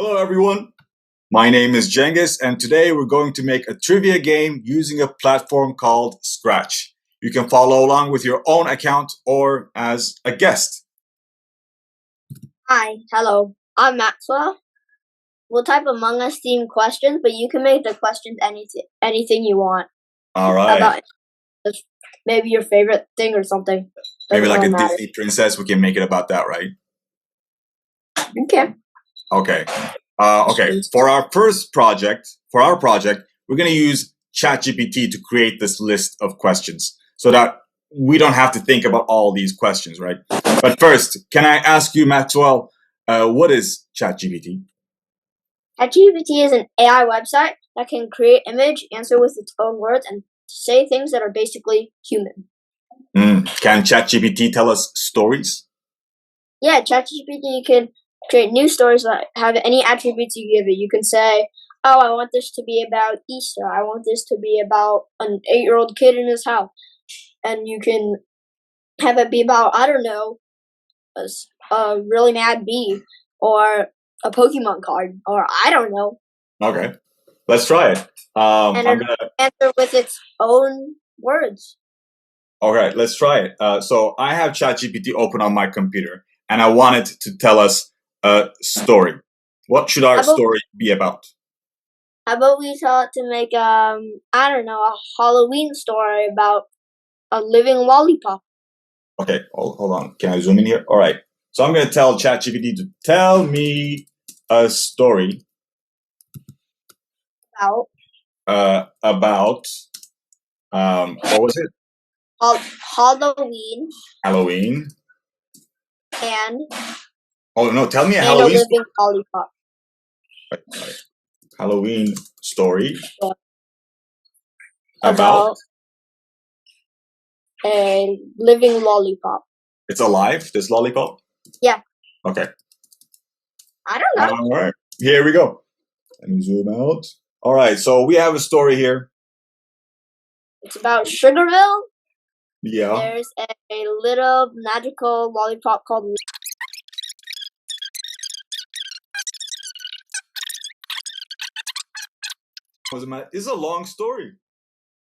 Hello, everyone. My name is Jengis, and today we're going to make a trivia game using a platform called Scratch. You can follow along with your own account or as a guest. Hi, hello. I'm Maxwell. We'll type Among Us themed questions, but you can make the questions anything you want. All right. About maybe your favorite thing or something. Maybe like a matter. Disney princess. We can make it about that, right? Okay. Okay. For our project, we're going to use Chat GPT to create this list of questions so that we don't have to think about all these questions, right? But first, can I ask you, Maxwell, what is Chat GPT? Chat GPT is an AI website that can create image, answer with its own words, and say things that are basically human. Can Chat GPT tell us stories? Yeah, Chat GPT can create new stories that have any attributes you give it. You can say, oh, I want this to be about Easter. I want this to be about an 8-year-old kid in his house. And you can have it be about, I don't know, a really mad bee or a Pokemon card or I don't know. Okay, let's try it. And it'll answer with its own words. All right, let's try it. So I have ChatGPT open on my computer, and I want it to tell us a story. What should our story be about? How about we tell it to make, I don't know, a Halloween story about a living lollipop. Okay, hold on. Can I zoom in here? All right. So I'm going to tell ChatGPT to tell me a story about what was it? Halloween. Halloween. And oh no, tell me a Halloween living story. Lollipop. Right. Halloween story about a living lollipop. It's alive, this lollipop? Yeah. Okay. I don't know. All right. Here we go. Let me zoom out. All right. So we have a story here. It's about Sugarville. Yeah. There's a little magical lollipop called... It's a long story.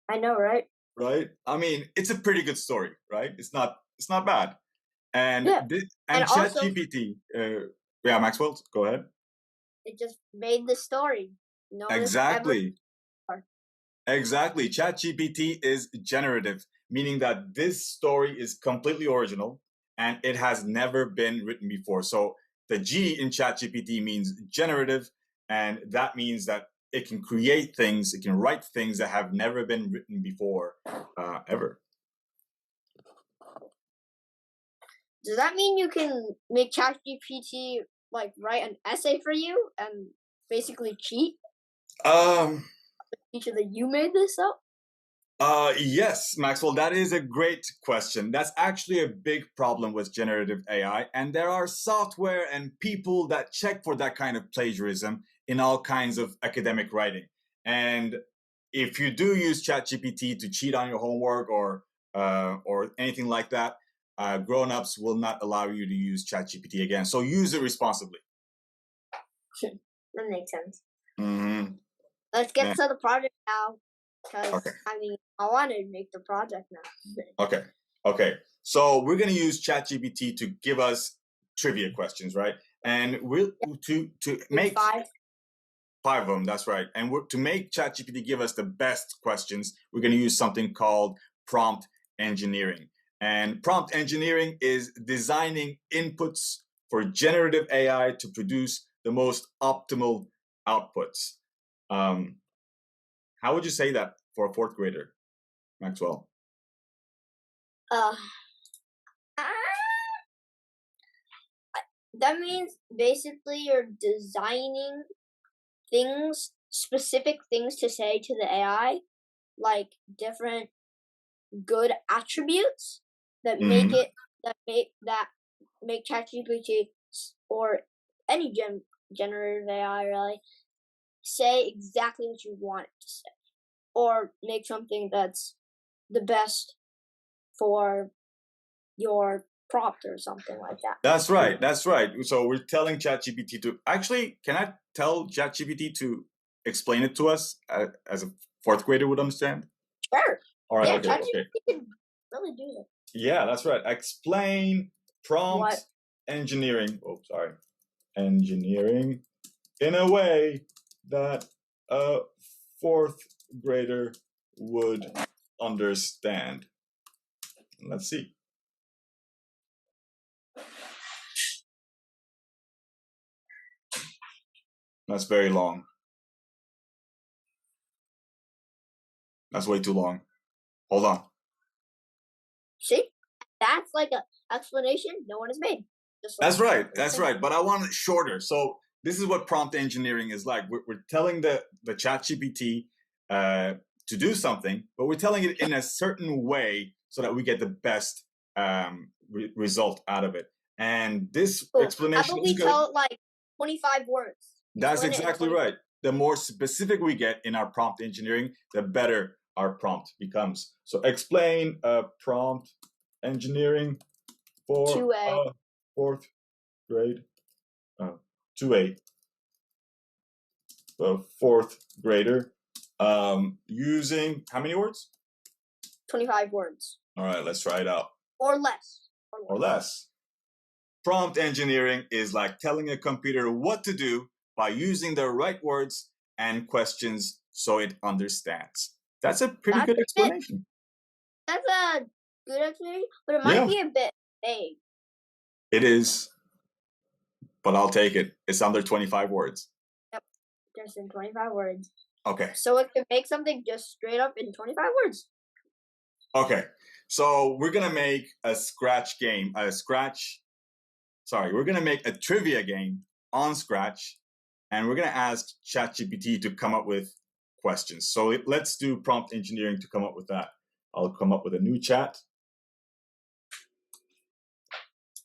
I know, right? Right? I mean, it's a pretty good story, right? It's not bad. And yeah. and ChatGPT, yeah, Maxwell, go ahead. It just made the story. No exactly. Exactly. ChatGPT is generative, meaning that this story is completely original and it has never been written before. So the G in ChatGPT means generative, and that means that it can create things, it can write things that have never been written before, ever. Does that mean you can make ChatGPT like write an essay for you and basically cheat? Teacher that you made this up? Yes, Maxwell, that is a great question. That's actually a big problem with generative AI, and there are software and people that check for that kind of plagiarism in all kinds of academic writing. And if you do use ChatGPT to cheat on your homework or anything like that, grown-ups will not allow you to use ChatGPT again. So use it responsibly. That makes sense. Mm-hmm. Let's get to the project now. Because, I mean, I want to make the project now. Okay. So we're going to use ChatGPT to give us trivia questions, right? And we'll to make five of them. That's right. And to make ChatGPT give us the best questions, we're going to use something called prompt engineering. And prompt engineering is designing inputs for generative AI to produce the most optimal outputs. How would you say that for a fourth grader, Maxwell? That means basically you're designing things, specific things to say to the AI, like different good attributes that make it make ChatGPT or any generative AI really say exactly what you want it to say, or make something that's the best for your prompt or something like that. That's right. That's right. So we're telling ChatGPT to actually. Can I tell ChatGPT to explain it to us as a fourth grader would understand? Sure. All right. Yeah, Okay. ChatGPT can really do that. Yeah, that's right. Explain prompt engineering. Oh, sorry. Engineering in a way that a fourth grader would understand. Let's see. That's very long. That's way too long. Hold on. See? That's like an explanation no one has made. That's right. That's right. But I want it shorter. So this is what prompt engineering is like. We're telling the ChatGPT to do something, but we're telling it in a certain way so that we get the best result out of it. And this explanation How about we tell it like 25 words? That's exactly right. The more specific we get in our prompt engineering, the better our prompt becomes. So explain prompt engineering for 2A. Fourth grade, 2A, fourth grader, using how many words? 25 words. All right, let's try it out. Or less. Or less. Prompt engineering is like telling a computer what to do by using the right words and questions so it understands. That's a pretty good explanation. That's a good explanation, but it might be a bit vague. It is, but I'll take it. It's under 25 words. Yep, just in 25 words. Okay. So it can make something just straight up in 25 words. Okay, so we're going to make a Scratch game, we're going to make a trivia game on Scratch, and we're going to ask ChatGPT to come up with questions. So let's do prompt engineering to come up with that. I'll come up with a new chat.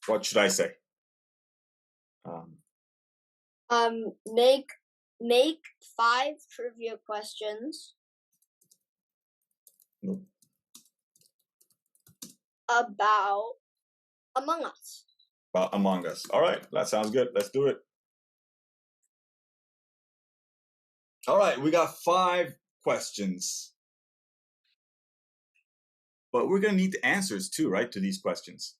What should I say? Make 5 trivia questions. Nope. About Among Us. About Among Us. All right, that sounds good. Let's do it. All right, we got 5 questions. But we're going to need the answers too, right, to these questions.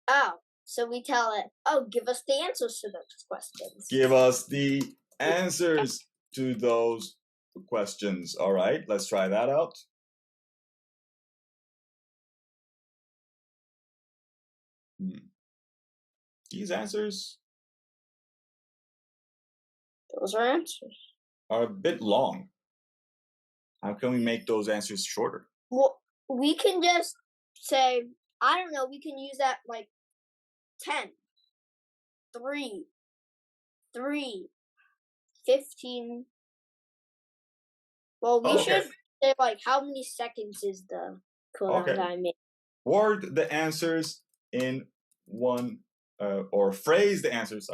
Oh, so we tell it, give us the answers to those questions. Give us the answers to those questions. All right, let's try that out. These answers Those are answers. Are a bit long. How can we make those answers shorter? Well, we can just say, I don't know, we can use that like 10, 3, 15. Well, we should say like how many seconds is the cooldown time? Word the answers in one, or phrase the answers,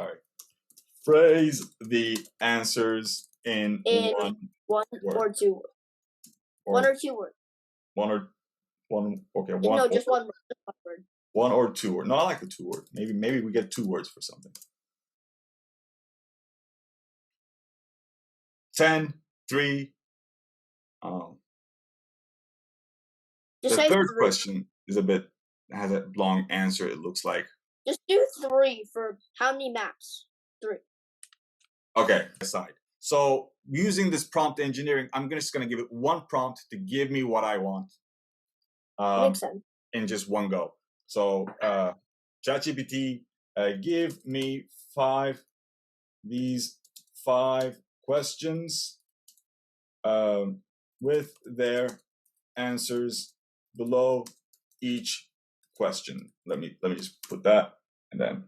Phrase the answers in one word. Or 2 words. One or 2 words. One, okay. No, just one word. 1 or 2 words. No, I like the 2 words. Maybe we get 2 words for something. 10, 3. The third question is has a long answer, it looks like. Just do 3 for how many maps? 3. Okay, aside. So using this prompt engineering, I'm just going to give it one prompt to give me what I want. Makes sense. In just one go. So ChatGPT, give me these 5 questions with their answers below each question. Let me just put that, and then.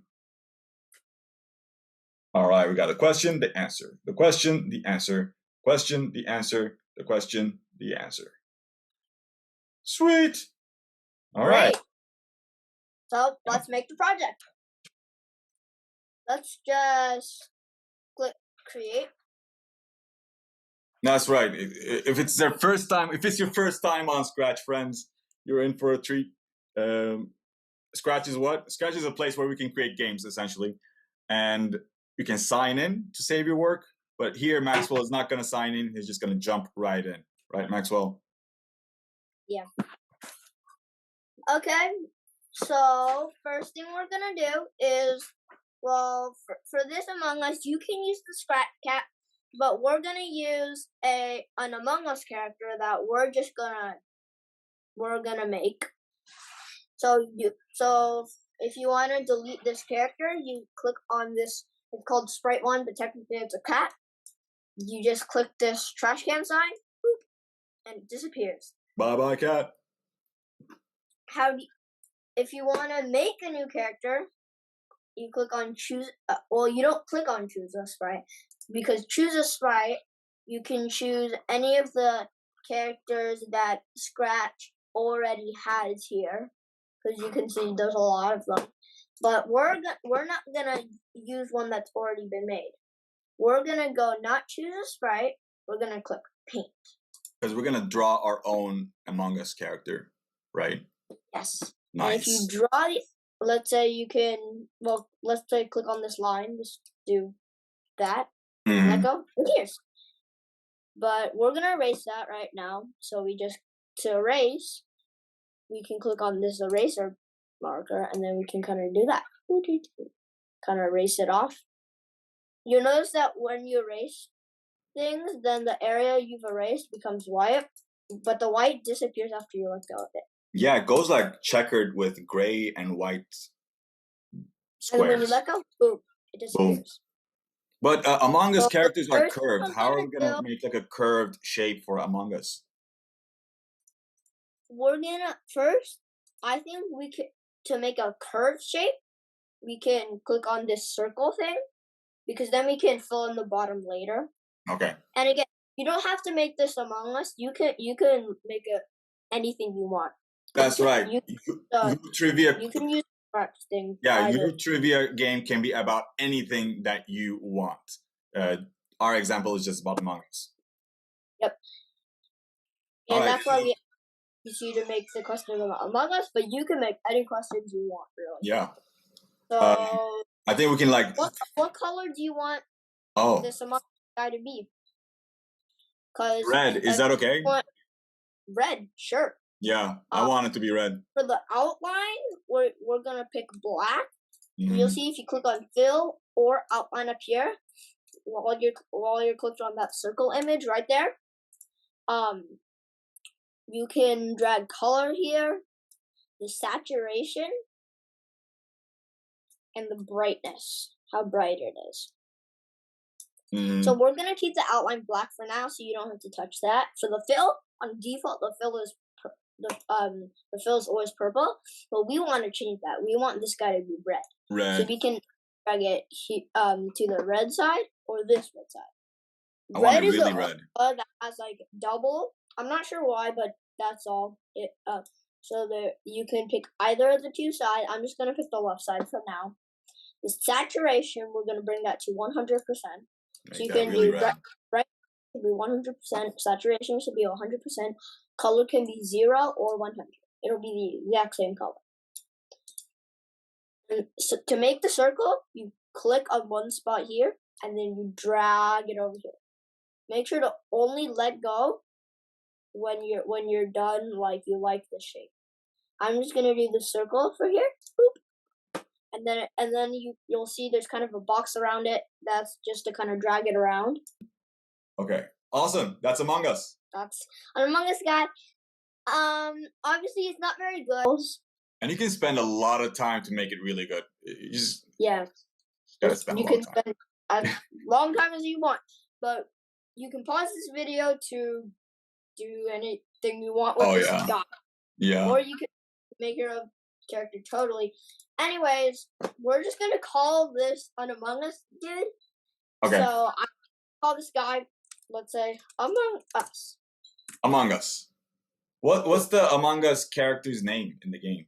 All right, we got the question, the answer, the question, the answer, question, the answer, the question, the answer. Sweet. All right. So let's make the project. Let's just click create. That's right. If it's your first time on Scratch, friends, you're in for a treat. Scratch is what? Scratch is a place where we can create games, essentially. And you can sign in to save your work. But here, Maxwell is not going to sign in. He's just going to jump right in. Right, Maxwell? Yeah. Okay. So, first thing we're going to do is, well, for this Among Us, you can use the Scratch Cat, but we're going to use an Among Us character that we're going to make. So if you want to delete this character, you click on this. It's called Sprite 1, but technically it's a cat. You just click this trash can sign, boop, and it disappears. Bye-bye, cat. If you want to make a new character, you click on choose. Well, you don't click on choose a sprite, because choose a sprite, you can choose any of the characters that Scratch already has here, because you can see there's a lot of them. But we're not gonna use one that's already been made. We're gonna go not choose a sprite. We're gonna click paint. Because we're gonna draw our own Among Us character, right? Yes. Nice. And if you draw it, let's say you can. Well, let's say click on this line. Just do that. Mm-hmm. Let go. Who cares? But we're gonna erase that right now. So to erase, we can click on this eraser marker, and then we can kind of do that. Kind of erase it off. You'll notice that when you erase things, then the area you've erased becomes white, but the white disappears after you let go of it. Yeah, it goes like checkered with gray and white squares. And when you let go, boom, it disappears. Boom. But Among Us characters are curved. How are we going to make like a curved shape for Among Us? We're gonna first, I think to make a curved shape, we can click on this circle thing, because then we can fill in the bottom later. Okay. And again, you don't have to make this Among Us. You can make it anything you want. That's right. You can use thing. Yeah, your trivia game can be about anything that you want. Our example is just about Among Us. Yep. And that's why we ask you to make the question about Among Us, but you can make any questions you want, really. Yeah. So I think we can like. What color do you want this Among Us guy to be? Cause red. Is that okay? Red, sure. Yeah, I want it to be red. For the outline, we're gonna pick black. Mm-hmm. You'll see if you click on fill or outline up here, while you're clicked on that circle image right there. You can drag color here, the saturation, and the brightness, how bright it is. Mm-hmm. So we're gonna keep the outline black for now, so you don't have to touch that. For the fill, on default, the fill is the fill is always purple, but we want to change that. We want this guy to be red. Red. So we can drag it to the red side or this red side. I want it really red. That has like double. I'm not sure why, but that's all. So you can pick either of the two sides. I'm just gonna pick the left side for now. The saturation, we're gonna bring that to 100%. So you can really do bright should be 100%. Saturation should be 100%. Color can be 0 or 100. It'll be the exact same color. And so to make the circle, you click on one spot here, and then you drag it over here. Make sure to only let go when you're done, like you like the shape. I'm just gonna do the circle for here. Boop. And then you'll see there's kind of a box around it. That's just to kind of drag it around. Okay. Awesome. That's Among Us. That's an Among Us guy. Obviously it's not very good. And you can spend a lot of time to make it really good. You just gotta spend you can spend as long time as you want, but you can pause this video to do anything you want with this guy. Yeah. Or you can make your own character totally. Anyways, we're just gonna call this an Among Us dude. Okay. So I call this guy, let's say, Among Us. Among Us. What's the Among Us character's name in the game?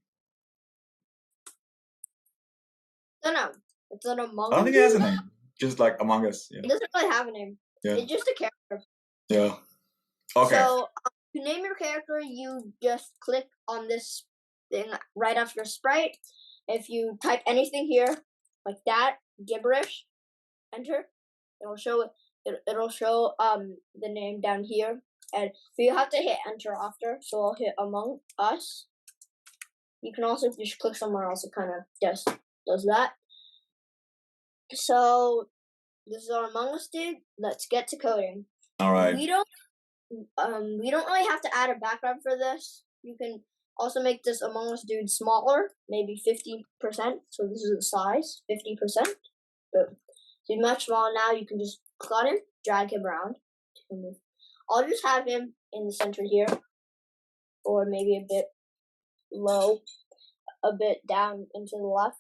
I don't know. It's an Among Us. I don't think it has a name. Just like Among Us. Yeah. It doesn't really have a name. Yeah. It's just a character. Yeah. Okay. So to name your character, you just click on this thing right after sprite. If you type anything here like that, gibberish, enter, it'll show the name down here, and you have to hit enter after. So I'll hit Among Us. You can also just click somewhere else. It kind of just does that. So this is our Among Us dude. Let's get to coding. All right. We don't really have to add a background for this. You can also make this Among Us dude smaller, maybe 50%. So this is the size, 50%. Boom. So he's much smaller now. You can just click on him, drag him around. I'll just have him in the center here, or maybe a bit low, a bit down into the left.